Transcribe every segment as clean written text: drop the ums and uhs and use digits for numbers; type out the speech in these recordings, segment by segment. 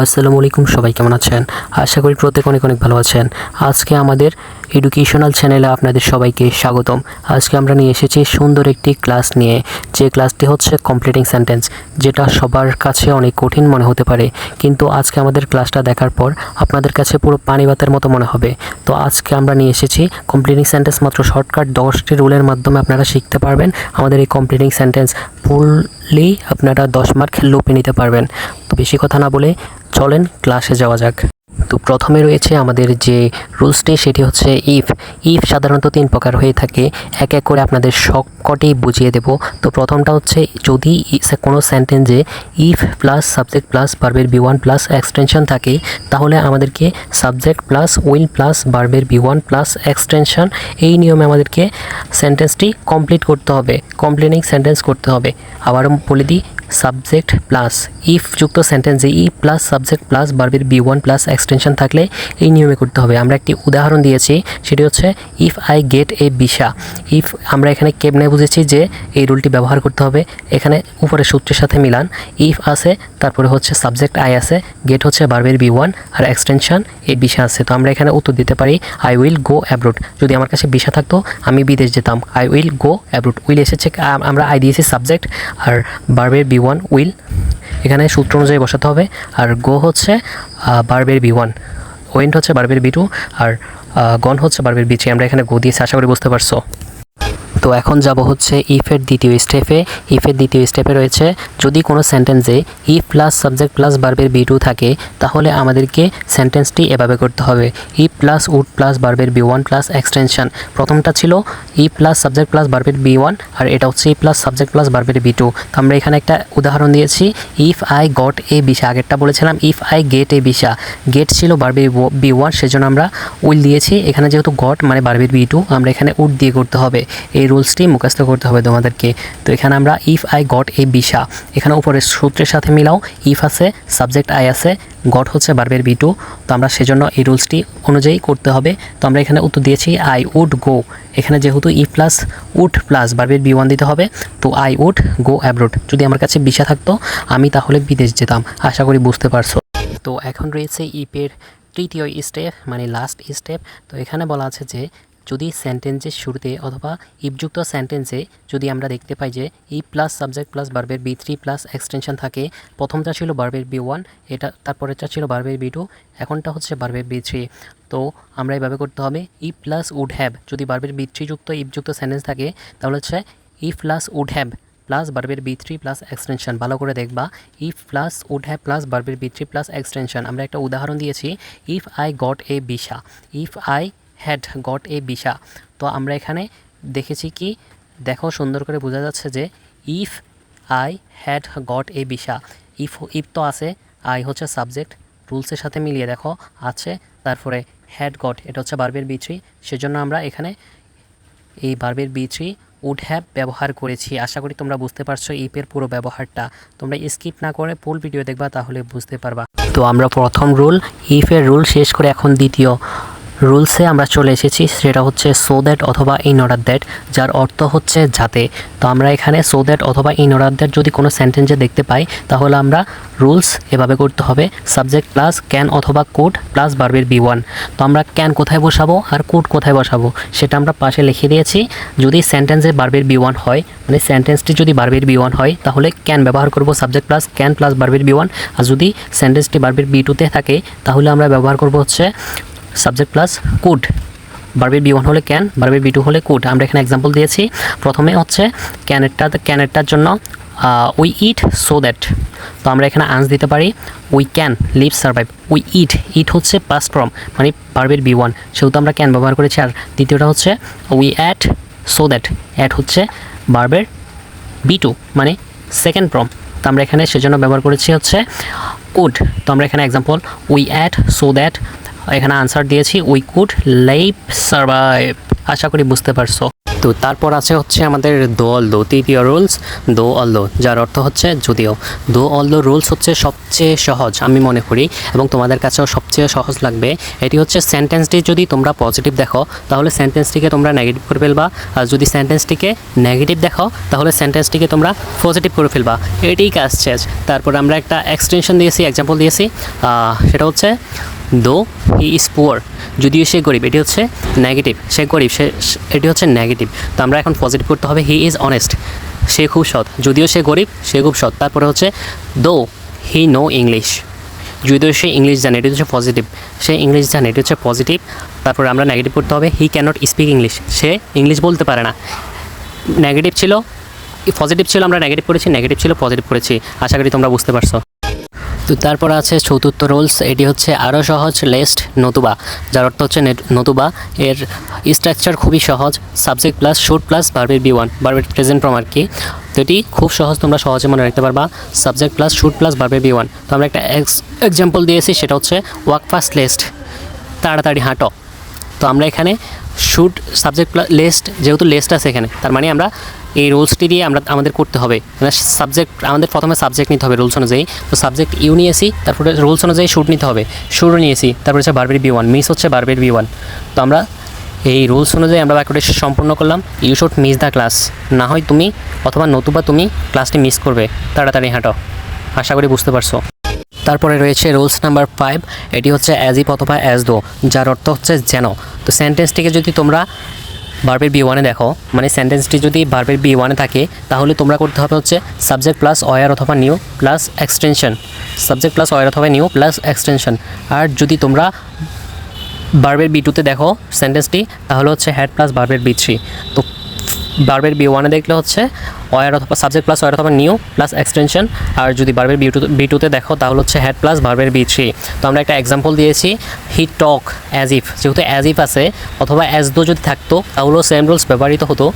আসসালামু আলাইকুম, সবাই কেমন আছেন? আশা করি প্রত্যেকে অনেক অনেক ভালো আছেন। আজকে আমাদের এডুকেশনাল চ্যানেলে আপনাদের সবাইকে স্বাগতম। আজকে আমরা নিয়ে এসেছি সুন্দর একটি ক্লাস নিয়ে, যে ক্লাসটি হচ্ছে কমপ্লিটিং সেন্টেন্স, যেটা সবার কাছে অনেক কঠিন মনে হতে পারে, কিন্তু আজকে আমাদের ক্লাসটা দেখার পর আপনাদের কাছে পুরো পানি ভাতের মতো মনে হবে। তো আজকে আমরা নিয়ে এসেছি কমপ্লিটিং সেন্টেন্স, মাত্র শর্টকাট 10টি রুলের মাধ্যমে আপনারা শিখতে পারবেন। আমাদের এই কমপ্লিটিং সেন্টেন্স ফুললি আপনারা 10 মার্ক লুপে নিতে পারবেন। তো বেশি কথা না বলে চলেন ক্লাসে যাওয়া যাক। তো প্রথমে রয়েছে আমাদের যে রুলসটি, সেটি হচ্ছে ইফ সাধারণত 3 প্রকার হয়ে থাকে। এক এক করে আপনাদের সবকটি বুঝিয়ে দেব। তো প্রথমটা হচ্ছে, যদি কোনো সেন্টেন্সে ইফ প্লাস সাবজেক্ট প্লাস ভার্বের বি1 প্লাস এক্সটেনশন থাকে, তাহলে আমাদেরকে সাবজেক্ট প্লাস উইল প্লাস ভার্বের বি1 প্লাস এক্সটেনশন, এই নিয়মে আমাদেরকে সেন্টেন্সটি কমপ্লিট করতে হবে, কমপ্লিটিং সেন্টেন্স করতে হবে। আবারও বলে দিই, সাবজেক্ট প্লাস ইফ যুক্ত সেন্টেন্সে ই প্লাস সাবজেক্ট প্লাস ভার্বের বি1 প্লাস এক্সটেনশন থাকলে এই নিয়মে করতে হবে। আমরা একটি উদাহরণ দিয়েছি, সেটি হচ্ছে if I get a visa. If আমরা এখানে কেমনে বুঝেছি যে এই রুলটি ব্যবহার করতে হবে। এখানে উপরে সূত্রের সাথে মিলান, ইফ আছে, তারপরে হচ্ছে সাবজেক্ট আই আছে, গেট হচ্ছে ভার্বের বি1 আর এক্সটেনশন এই ভিসা আছে। তো আমরা এখানে উত্তর দিতে পারি আই উইল গো অ্যাব্রোড। যদি আমার কাছে ভিসা থাকতো আমি বিদেশ যেতাম, I will go abroad. Will এসেছে, আমরা আই দিয়েছি সাবজেক্ট, আর ভার্বের বি1 উইল এখানে সূত্র অনুযায়ী বসাতে হবে। আর গো হচ্ছে ভার্বের বি1, ওয়েন্ট হচ্ছে ভার্বের বি2, আর গন হচ্ছে ভার্বের বি3। আমরা এখানে গো দিয়েছি, আশা করি বুঝতে পারছো। তো এখন যাব হচ্ছে ইফের দ্বিতীয় স্টেপে। ইফের দ্বিতীয় স্টেপে রয়েছে, যদি কোনো সেন্টেন্সে ইফ প্লাস সাবজেক্ট প্লাস ভার্বের বি2 থাকে, তাহলে আমাদেরকে সেন্টেন্সটি এভাবে করতে হবে, ইফ প্লাস উড প্লাস ভার্বের বি1 প্লাস এক্সটেনশন। প্রথমটা ছিল ই প্লাস সাবজেক্ট প্লাস ভার্বের বি1, আর এটা হচ্ছে ই প্লাস সাবজেক্ট প্লাস ভার্বের বি2। তো আমরা এখানে একটা উদাহরণ দিয়েছি, if I got a visa. আগেরটা বলেছিলাম if I get a visa, get ছিল ভার্বের বি1, সেজন্য আমরা উইল দিয়েছি। এখানে যেহেতু গট মানে ভার্বের বি2, আমরা এখানে উড দিয়ে করতে হবে। এই রুলসটি মুখস্থ করতে হবে তোমাদেরকে। তো এখানে আমরা if I got a visa, এখানে উপরে সূত্রের সাথে মিলাও, ইফ আছে, সাবজেক্ট আই আছে, গট হচ্ছে ভার্বের বি2। তো আমরা সেজন্য এই রুলসটি অনুযায়ী করতে হবে। তো আমরা এখানে উত্তর দিয়েছি আই উড গো। এখানে যেহেতু ই প্লাস উড প্লাস ভার্বের বি1 দিতে হবে, তো আই উড গো অ্যাব্রোড। যদি আমার কাছে ভিসা থাকতো আমি তাহলে বিদেশ যেতাম। আশা করি বুঝতে পারছো। তো এখন রয়েছে ইফের তৃতীয় স্টেপ, মানে লাস্ট স্টেপ। তো এখানে বলা আছে যে, যদি সেন্টেন্সের শুরুতে অথবা ইফযুক্ত সেন্টেন্সে যদি আমরা দেখতে পাই যে ই প্লাস সাবজেক্ট প্লাস ভার্বের বি3 প্লাস এক্সটেনশন থাকে, প্রথমটা ছিল ভার্বের বি1, এটা তারপরেরটা ছিল ভার্বের বি2, এখনটা হচ্ছে ভার্বের বি3। তো আমরা এইভাবে করতে হবে, ই প্লাস উড হ্যাভ, যদি ভার্বের বি3 যুক্ত ইফযুক্ত সেন্টেন্স থাকে, তাহলে হচ্ছে ই প্লাস উড হ্যাভ প্লাস ভার্বের বি3 প্লাস এক্সটেনশন। ভালো করে দেখবা, if plus would have plus ভার্বের বি3 প্লাস এক্সটেনশন। আমরা একটা উদাহরণ দিয়েছি, if I got a visa, if I had got a visa. তো আমরা এখানে দেখেছি কি, দেখো সুন্দর করে বোঝা যাচ্ছে যে if I had got a visa, if তো আছে, আই হচ্ছে সাবজেক্ট, রুলসের সাথে মিলিয়ে দেখো আছে, তারপরে হ্যাড গট এটা হচ্ছে ভার্বের বি3, সেজন্য আমরা এখানে এই ভার্বের বি3 উড হ্যাভ ব্যবহার করেছি। আশা করি তোমরা বুঝতে পারছো ইফের পুরো ব্যবহারটা। তোমরা স্কিপ না করে ফুল ভিডিও দেখবা, তাহলে বুঝতে পারবা। তো আমরা প্রথম রুল ইফের রুল শেষ করে এখন দ্বিতীয় রুলসে আমরা চলে এসেছি, সেটা হচ্ছে সো দ্যাট অথবা ইন অর্ডার দ্যাট, যার অর্থ হচ্ছে যাতে। তো আমরা এখানে সো দ্যাট অথবা ইন অর্ডার দ্যাট যদি কোনো সেন্টেন্সে দেখতে পাই, তাহলে আমরা রুলস এভাবে করতে হবে, সাবজেক্ট প্লাস ক্যান অথবা কুড প্লাস ভার্বের বি1। তো আমরা ক্যান কোথায় বসাবো আর কুড কোথায় বসাবো সেটা আমরা পাশে লিখে দিয়েছি। যদি সেন্টেন্সে ভার্বের বি1 হয়, মানে সেন্টেন্সটি যদি ভার্বের বি1 হয়, তাহলে ক্যান ব্যবহার করব, সাবজেক্ট প্লাস ক্যান প্লাস ভার্বের বি1। আর যদি সেন্টেন্সটি ভার্বের বি2তে থাকে, তাহলে আমরা ব্যবহার করব হচ্ছে সাবজেক্ট প্লাস কুড। ভার্বের বি1 হলে ক্যান, ভার্বের বি2 হলে কুড। আমরা এখানে এক্সাম্পল দিয়েছি। প্রথমে হচ্ছে ক্যানেরটার জন্য উই ইট সো দ্যাট। তো আমরা এখানে আনস দিতে পারি, we can live survive. We eat হচ্ছে পাস্ট ফর্ম, মানে ভার্বের বি1, সেহেতু আমরা ক্যান ব্যবহার করেছি। আর দ্বিতীয়টা হচ্ছে we at so that, at হচ্ছে ভার্বের বি2, মানে সেকেন্ড ফর্ম। তো আমরা এখানে সেজন্য ব্যবহার করেছি হচ্ছে কুড। তো আমরা এখানে example, we at so that, এখানে আনসার দিয়েছি উই কুড লাইভ সার্ভাইভ। আশা করি বুঝতে পারছো। তো তারপর আছে হচ্ছে আমাদের দো অলদো, তৃতীয় রুলস দো অলদো, যার অর্থ হচ্ছে যদিও। দো অলদো রুলস হচ্ছে সবচেয়ে সহজ আমি মনে করি, এবং তোমাদের কাছেও সবচেয়ে সহজ লাগবে। এটি হচ্ছে সেন্টেন্সটি যদি তোমরা পজিটিভ দেখো তাহলে সেন্টেন্সটিকে তোমরা নেগেটিভ করে ফেলবা, আর যদি সেন্টেন্সটিকে নেগেটিভ দেখো তাহলে সেন্টেন্সটিকে তোমরা পজিটিভ করে ফেলবা, এটাই কাজ শেষ। তারপর আমরা একটা এক্সটেনশন দিয়েছি, এক্সাম্পল দিয়েছি, সেটা হচ্ছে দো হি ইজ পুয়ার, যদিও সে গরিব, এটি হচ্ছে নেগেটিভ, সে গরিব, এটি হচ্ছে নেগেটিভ। তো আমরা এখন পজিটিভ করতে হবে, হি ইজ অনেস্ট, সে খুব সৎ, যদিও সে গরিব সে খুব সৎ। তারপরে হচ্ছে দো হি নো ইংলিশ, যদিও সে ইংলিশ জানে, এটি হচ্ছে পজিটিভ, সে ইংলিশ জানে, এটি হচ্ছে পজিটিভ। তারপরে আমরা নেগেটিভ করতে হবে, হি ক্যানট স্পিক ইংলিশ, সে ইংলিশ বলতে পারে না। নেগেটিভ ছিল পজিটিভ ছিল, আমরা নেগেটিভ করেছি, নেগেটিভ ছিল পজিটিভ করেছি, আশা করি তোমরা বুঝতে পারছো। তো তারপর আছে চতুর্থ রুলস, এটি হচ্ছে আরও সহজ, লেস্ট নতুবা, যার অর্থ হচ্ছে নতুবা। এর স্ট্রাকচার খুবই সহজ, সাবজেক্ট প্লাস শুড প্লাস ভার্বের বি ওয়ান, ভার্বের প্রেজেন্ট ফর্ম আর কি। তো এটি খুব সহজ, তোমরা সহজে মনে রাখতে পারবা, সাবজেক্ট প্লাস শুড প্লাস ভার্বের বি ওয়ান। তো আমরা একটা এক্সাম্পল দিয়েছি, সেটা হচ্ছে ওয়াক ফাস্ট লেস্ট, তাড়াতাড়ি হাঁটো। তো আমরা এখানে শুড সাবজেক্ট প্লাস লেস্ট, যেহেতু লেস্ট আছে এখানে, তার মানে আমরা এই রুলসটি দিয়ে আমাদের করতে হবে। সাবজেক্ট আমাদের প্রথমে সাবজেক্ট নিতে হবে রুলস অনুযায়ী, তো সাবজেক্ট ইউ নিয়েছি, তারপরে রুলস অনুযায়ী শুড নিতে হবে, শুডও নিয়েছি, তারপরে হচ্ছে ভার্বের বি ওয়ান, মিস হচ্ছে ভার্বের বি ওয়ান। তো আমরা এই রুলস অনুযায়ী আমরা বাক্যটি সম্পূর্ণ করলাম, you should miss the class, না হয় তুমি অথবা নতুবা তুমি ক্লাসটি মিস করবে, তাড়াতাড়ি হাঁটো। আশা করি বুঝতে পারছো। তারপরে রয়েছে রুলস নাম্বার 5, এটি হচ্ছে অ্যাজ ইফ অথবা অ্যাজ দো, যার অর্থ হচ্ছে যেন। তো সেন্টেন্সটিকে যদি তোমরা ভার্বের বি ওয়ানে দেখো, মানে সেন্টেন্সটি যদি ভার্বের বি ওয়ানে থাকে তাহলে তোমরা করতে হবে হচ্ছে সাবজেক্ট প্লাস ওয়ার অথবা knew plus extension, subject plus were অথবা নিউ প্লাস এক্সটেনশন। আর যদি তোমরা ভার্বের বি টুতে দেখো সেন্টেন্সটি, তাহলে হচ্ছে হ্যাড প্লাস ভার্বের বি থ্রি। তো ভার্বের বি ওয়ানে দেখলে হচ্ছে ওয়ার অথবা সাবজেক্ট প্লাস ওয়ার অথবা নিউ প্লাস এক্সটেনশন, আর যদি ভার্বের বি টুতে দেখো তাহলে হচ্ছে হ্যাড প্লাস ভার্বের বি থ্রি। তো আমরা একটা এক্সাম্পল দিয়েছি, হি টক অ্যাজ ইফ, যেহেতু অ্যাজ ইফ আছে অথবা অ্যাজ দো যদি থাকতো তাহলেও সেম রুলস ব্যবহৃত হতো,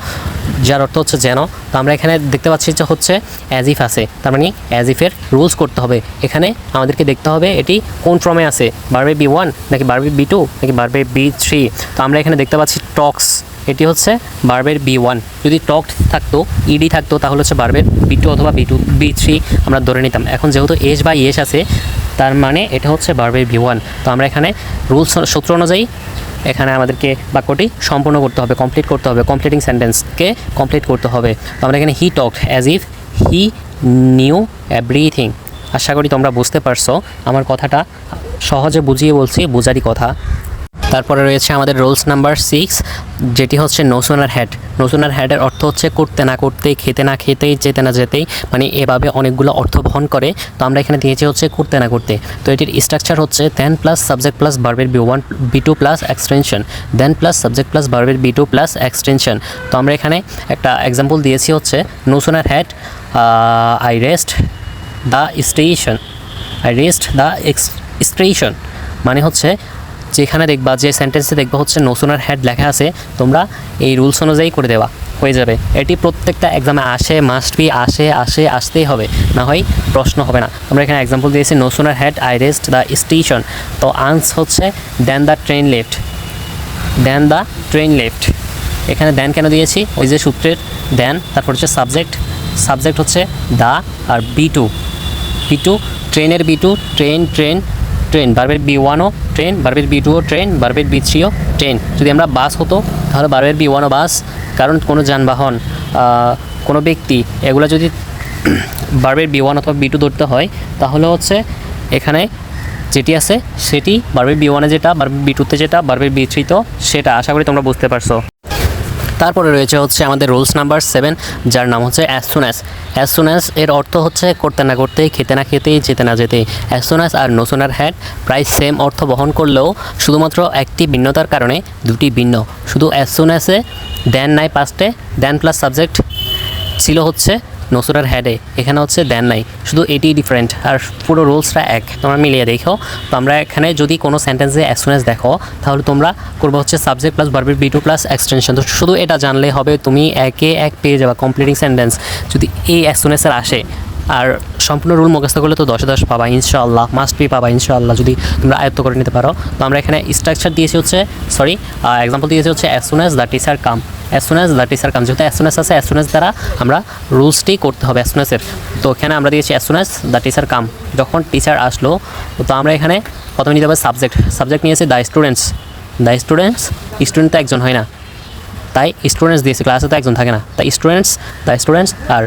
যার অর্থ হচ্ছে যেন। তো আমরা এখানে দেখতে পাচ্ছি যে হচ্ছে অ্যাজ ইফ আছে, তার মানে অ্যাজ ইফের রুলস করতে হবে। এখানে আমাদেরকে দেখতে হবে এটি কোন ফর্মে আছে, ভার্বের বি ওয়ান নাকি ভার্বের বি টু নাকি ভার্বের বি থ্রি। তো আমরা এখানে দেখতে পাচ্ছি টক্স, এটি হচ্ছে ভার্বের বি ওয়ান। যদি টক থাকতো ইডি থাকতো তাহলে হচ্ছে ভার্বের বি টু অথবা বি থ্রি আমরা ধরে নিতাম। এখন যেহেতু এস বা ইয়েস আছে তার মানে এটা হচ্ছে ভার্বের বি ওয়ান। তো আমরা এখানে রুলস সূত্র অনুযায়ী এখানে আমাদেরকে বাক্যটি সম্পূর্ণ করতে হবে, কমপ্লিট করতে হবে, কমপ্লিটিং সেন্টেন্সকে কমপ্লিট করতে হবে। তো আমরা এখানে he talked as if he knew everything. আশা করি তোমরা বুঝতে পারছো, আমার কথাটা সহজে বুঝিয়ে বলছি, বোঝারই কথা। তারপরে রয়েছে আমাদের রুলস নাম্বার 6, যেটি হচ্ছে no sooner had. No sooner হ্যাডের অর্থ হচ্ছে করতে না করতেই, খেতে না খেতেই, যেতে না যেতেই, মানে এভাবে অনেকগুলো অর্থ বহন করে। তো আমরা এখানে দিয়েছি হচ্ছে করতে না করতে। তো এটির স্ট্রাকচার হচ্ছে দেন প্লাস সাবজেক্ট প্লাস ভার্বের B one B two plus extension, then plus subject plus ভার্বের বি টু প্লাস এক্সটেনশন। তো আমরা এখানে একটা এক্সাম্পল দিয়েছি হচ্ছে no sooner had I reached the station, I reached the station, মানে হচ্ছে যেখানে দেখবা যে সেন্টেন্সে দেখবা হচ্ছে নো সুনার হ্যাড লেখা আছে, তোমরা এই রুলস অনুযায়ী করে দেওয়া হয়ে যাবে। এটি প্রত্যেকটা এক্সামে আসে, মাস্ট বি আসতেই হবে, না হয় প্রশ্ন হবে না। আমরা এখানে এক্সাম্পল দিয়েছি no sooner had I reached the station. তো আনস হচ্ছে then the train left, then the train left. এখানে দেন কেন দিয়েছি, ওই যে সূত্রের দেন, তারপর হচ্ছে সাবজেক্ট হচ্ছে দ্য, আর বি টু ট্রেনের বি টু ট্রেন, ভার্বের বি ওয়ানও ট্রেন, ভার্বের বি টুও ট্রেন, ভার্বের বি থ্রিও ট্রেন। যদি আমরা বাস হতো তাহলে ভার্বের বি ওয়ানও বাস, কারণ কোনো যানবাহন কোনো ব্যক্তি এগুলো যদি ভার্বের বি ওয়ান অথবা বি টু ধরতে হয় তাহলে হচ্ছে এখানে যেটি আছে সেটি ভার্বের বি ওয়ানে যেটা, ভার্বের বি টুতে যেটা, ভার্বের বি থ্রিতেও সেটা। আশা করি তোমরা বুঝতে পারছো। তারপরে রয়েছে হচ্ছে আমাদের রুলস নাম্বার 7, যার নাম হচ্ছে অ্যাজ সুন অ্যাজ এর অর্থ হচ্ছে করতে না করতেই, খেতে না খেতেই, যেতে না যেতেই। অ্যাজ সুন অ্যাজ আর নো সুনার হ্যাড প্রায় সেম অর্থ বহন করলেও শুধুমাত্র একটি ভিন্নতার কারণে দুটি ভিন্ন। শুধু অ্যাজ সুন অ্যাজে দেন নাই পাস্টে, দেন প্লাস সাবজেক্ট ছিল হচ্ছে নো সুনার হ্যাডে, এখানে হচ্ছে দেন নাই, শুধু এটি ডিফারেন্ট, আর পুরো রুলসটা এক। তোমরা মিলিয়ে দেখো। তো আমরা এখানে যদি কোনো সেন্টেন্সে অ্যাজ সুন অ্যাজ দেখো তাহলে তোমরা করবো হচ্ছে সাবজেক্ট প্লাস ভার্বের বি টু প্লাস এক্সটেনশন। তো শুধু এটা জানলে হবে, তুমি একে এক পেয়ে যাবা কমপ্লিটিং সেন্টেন্স যদি এই অ্যাজ সুন অ্যাজের আসে। আর সম্পূর্ণ রুল মুখস্থ করলে তো 10/10 পাবা ইনশাআল্লাহ, মাস্ট বি পাবা ইনশাআল্লাহ যদি তোমরা আয়ত্ত করে নিতে পারো। তো আমরা এখানে স্ট্রাকচার দিয়েছি হচ্ছে এক্সাম্পল দিয়েছি হচ্ছে as soon as the teacher come, as soon as the teacher come, যেহেতু অ্যাজ সুন অ্যাজ আছে, অ্যাজ সুন অ্যাজ দ্বারা আমরা রুলসটি করতে হবে অ্যাজ সুন অ্যাজের। তো এখানে আমরা দিয়েছি as soon as the teacher come, যখন টিচার আসলো। তো আমরা এখানে প্রথমে নিতে হবে সাবজেক্ট নিয়েছি দ্য স্টুডেন্টস। স্টুডেন্ট তো একজন হয় না, তাই স্টুডেন্টস দিয়েছে, ক্লাসে তো একজন থাকে না, তাই দ্য স্টুডেন্টস। আর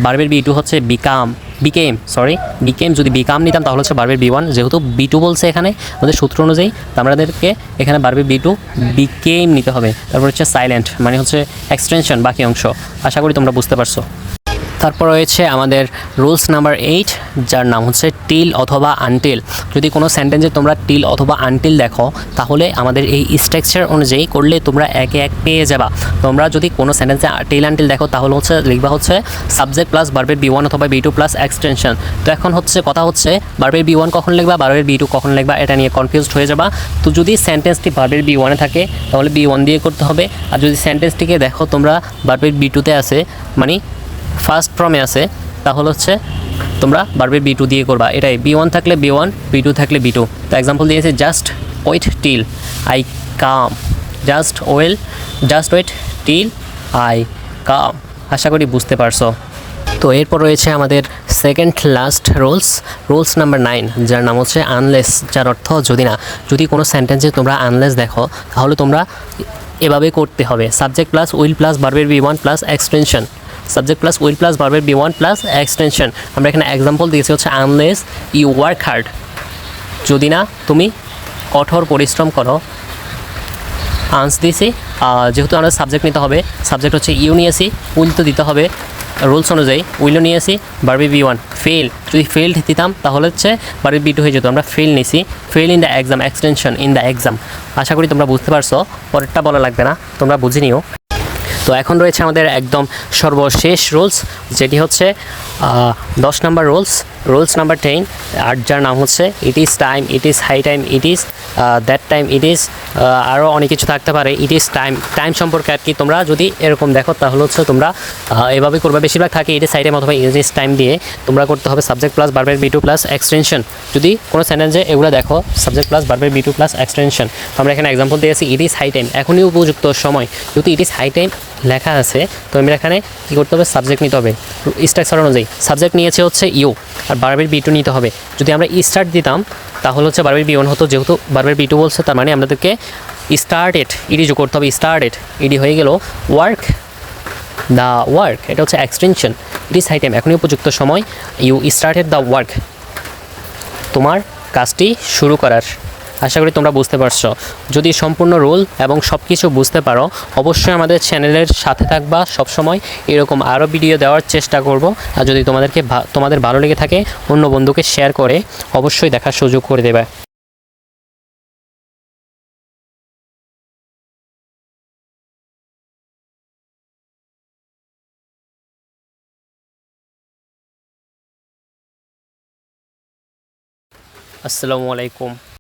ভার্বের বি টু হচ্ছে বিকেম, যদি বিকাম নিতাম তাহলে হচ্ছে ভার্বের বি ওয়ান, যেহেতু বি টু বলছে এখানে আমাদের সূত্র অনুযায়ী, তো আমাদেরকে এখানে ভার্বের বি টু বিকেম নিতে হবে। তারপর হচ্ছে সাইলেন্ট, মানে হচ্ছে এক্সটেনশন, বাকি অংশ। আশা করি তোমরা বুঝতে পারছো। তারপর রয়েছে আমাদের রুলস নাম্বার 8, যার নাম হচ্ছে টিল অথবা আনটিল। যদি কোনো সেন্টেন্সে তোমরা টিল অথবা আনটিল দেখো, তাহলে আমাদের এই স্ট্রাকচার অনুযায়ী করলে তোমরা একে এক পেয়ে যাবা। তোমরা যদি কোনো সেন্টেন্সে টিল আনটিল দেখো, তাহলে হচ্ছে লিখবা হচ্ছে সাবজেক্ট প্লাস ভার্বের বি ওয়ান অথবা বি টু প্লাস এক্সটেনশন। তো এখন হচ্ছে কথা হচ্ছে ভার্বের বি ওয়ান কখন লিখবা, ভার্বের বি টু কখন লিখবা, এটা নিয়ে কনফিউজড হয়ে যাবা। তো যদি সেন্টেন্সটি ভার্বের বি ওয়ানে থাকে তাহলে বি ওয়ান দিয়ে করতে হবে, আর যদি সেন্টেন্সটিকে দেখো তোমরা ভার্বের বি টুতে আছে, মানে ফার্স্ট ফর্মে আছে, তাহলে হচ্ছে তোমরা ভার্বের বি টু দিয়ে করবা। এটাই বি ওয়ান থাকলে বি ওয়ান, বি টু থাকলে বি টু। তো এক্সাম্পল দিয়েছে just wait till I come, just wait till I come. আশা করি বুঝতে পারছো। তো এরপর রয়েছে আমাদের সেকেন্ড লাস্ট রুলস নাম্বার 9, যার নাম হচ্ছে আনলেস, যার অর্থ যদি কোনো সেন্টেন্সে তোমরা আনলেস দেখো, তাহলে তোমরা এভাবে করতে হবে সাবজেক্ট প্লাস উইল প্লাস ভার্বের B one plus extension. Subject plus will plus ভার্বের বি ওয়ান প্লাস এক্সটেনশন। আমরা এখানে এক্সাম্পল দিয়েছি হচ্ছে আনলেস ইউ ওয়ার্ক হার্ড, যদি না তুমি কঠোর পরিশ্রম করো। আনস দিয়েছি, যেহেতু আমরা সাবজেক্ট নিতে হবে, সাবজেক্ট হচ্ছে ইউ নিয়েছি, উইল তো দিতে হবে রুলস অনুযায়ী, উইলও নিয়েছি, ভার্বের বি ওয়ান। যদি ফেইল্ড দিতাম তাহলে হচ্ছে ভার্বের বি টু হয়ে যেত। আমরা ফেল নিয়েছি, fail in the exam, extension in the exam. আশা করি তোমরা বুঝতে পারছো, পরেরটা বলা লাগবে না, তোমরা বুঝে নিও। তো এখন রয়েছে আমাদের একদম সর্বশেষ রুলস, যেটি হচ্ছে 10 নম্বর রুলস নাম্বার 10, আর যার নাম হচ্ছে it is time, it is high time, it is that time, it is আরও অনেক কিছু থাকতে পারে। ইট ইজ টাইম সম্পর্কে আর কি তোমরা যদি এরকম দেখো, তাহলে হচ্ছে তোমরা এভাবে করবে। বেশিরভাগ থাকে ইট ইজ হাই টাইম অথবা ইট ইজ টাইম দিয়ে তোমরা করতে হবে সাবজেক্ট প্লাস ভার্বের বি টু প্লাস এক্সটেনশন। যদি কোনো সেন্টেন্সে এগুলো দেখো সাবজেক্ট প্লাস ভার্বের বি টু প্লাস এক্সটেনশন, আমরা এখানে এক্সাম্পল দিয়েছি ইট ইজ হাই টাইম, এখনই উপযুক্ত সময়। যেহেতু ইট ইজ হাই টাইম লেখা আছে, তো আমরা এখানে কী করতে হবে, সাবজেক্ট নিতে হবে স্ট্রাকচার অনুযায়ী। সাবজেক্ট নিয়েছে হচ্ছে ইউ, আর ভার্বের বি টু নিতে হবে। যদি আমরা স্টার্ট দিতাম তাহলে হচ্ছে ভার্বের বি ওয়ান হতো, যেহেতু ভার্বের বি টু বলছে, তার মানে আমাদেরকে স্টার্টেড ইডি যোগ করতে হবে। স্টার্টেড ইডি হয়ে গেল ওয়ার্ক, দ্য ওয়ার্ক, এটা হচ্ছে extension. It is high time, এখনই উপযুক্ত সময়। ইউ স্টার্টেড দ্য ওয়ার্ক, তোমার কাজটি শুরু করার। আশা করি তোমরা বুঝতে পারছো। যদি সম্পূর্ণ রুল এবং সব কিছু বুঝতে পারো, অবশ্যই আমাদের চ্যানেলের সাথে থাকবা সবসময়। এরকম আরও ভিডিও দেওয়ার চেষ্টা করব। আর যদি তোমাদের ভালো লেগে থাকে, অন্য বন্ধুকে শেয়ার করে অবশ্যই দেখার সুযোগ করে দেবে। আসসালামু আলাইকুম।